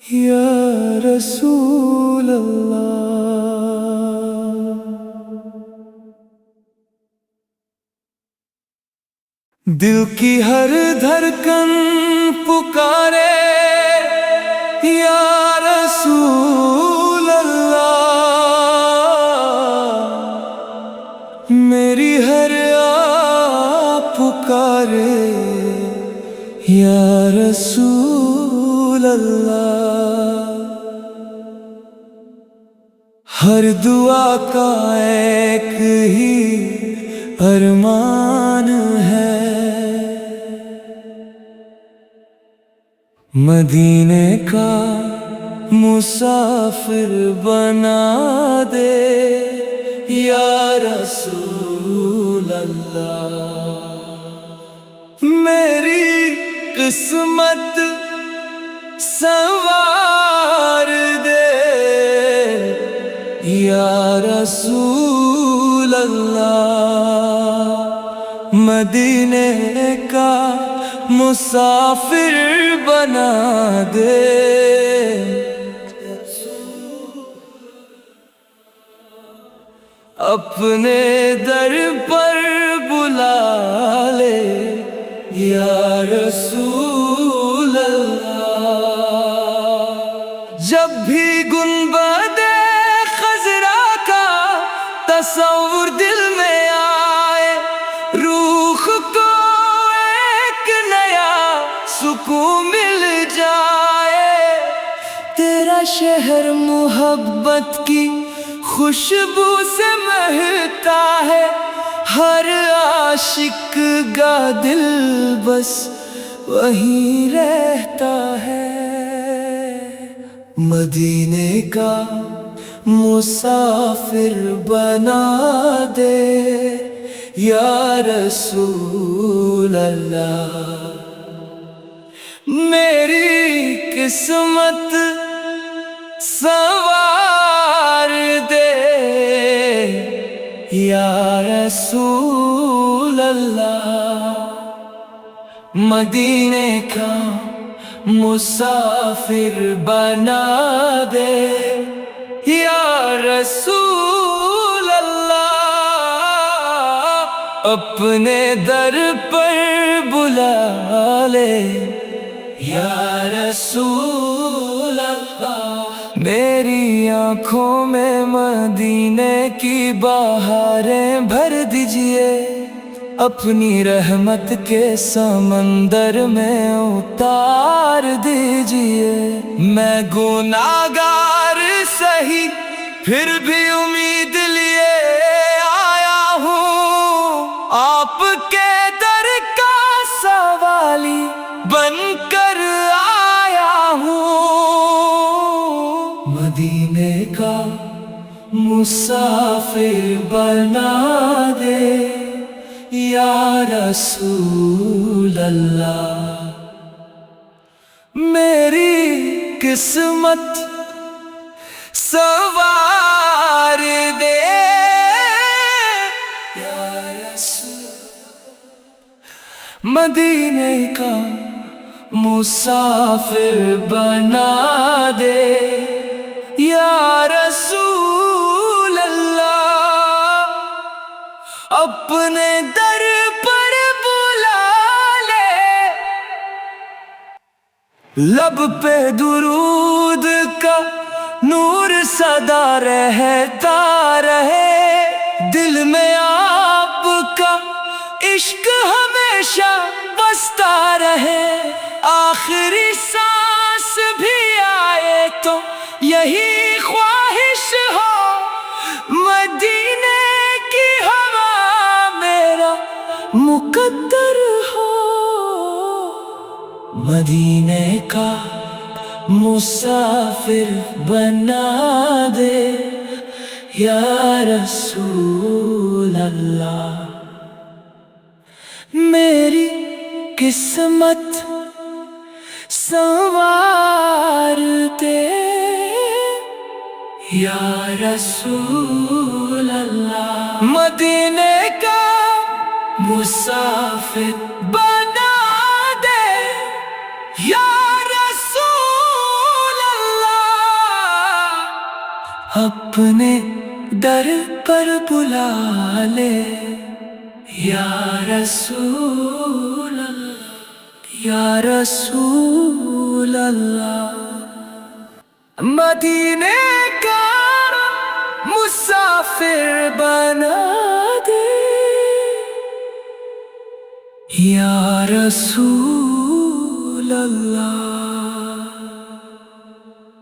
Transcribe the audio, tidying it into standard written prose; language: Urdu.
یا رسول اللہ۔ دل کی ہر دھڑکن پکارے یا رسول اللہ، میری ہر پکارے یا رسول اللہ۔ ہر دعا کا ایک ہی ارمان ہے، مدینے کا مسافر بنا دے یا رسول اللہ۔ میری قسمت سنوار دے یا رسول اللہ، مدینے کا مسافر بنا دے۔ اپنے در پر بلا لے یا رسول اللہ۔ جب بھی گنبد خضرا کا تصور دل میں آئے، روح کو ایک نیا سکون مل جائے۔ تیرا شہر محبت کی خوشبو سے مہکتا ہے، ہر عاشق کا دل بس وہیں رہتا ہے۔ مدینے کا مسافر بنا دے یا رسول اللہ، میری قسمت سنوار دے یا رسول اللہ، مدینے کا مسافر بنا دے یا رسول اللہ۔ اپنے در پر بلا لے یا رسول اللہ، میری آنکھوں میں مدینے کی بہاریں بھر دیجئے، اپنی رحمت کے سمندر میں اتار دیجئے۔ میں گناہگار سہی پھر بھی امید لیے آیا ہوں، آپ کے در کا سوالی بن کر آیا ہوں۔ مدینے کا مسافر بنا دے یا رسول اللہ، میری قسمت سنوار دے یا رسول، مدینے کا مسافر بنا دے یا رسول اللہ۔ اپنے در پر بلا لے، لب پہ درود کا نور سدا رہتا رہے، دل میں آپ کا عشق ہمیشہ بستا رہے۔ آخری سانس بھی آئے تو یہی خواہش ہو، مدینے کی ہوا میرا مقدر ہو۔ مدینے کا مسافر بنا دے یا رسول اللہ، میری قسمت سنوار دے یا رسول اللہ، مدینے کا مسافر بنا دے یا رسول اللہ۔ اپنے در پر بلا لے یا رسول اللہ، یا رسول اللہ۔ مدینے کا مسافر بنا دے یا رسول اللہ۔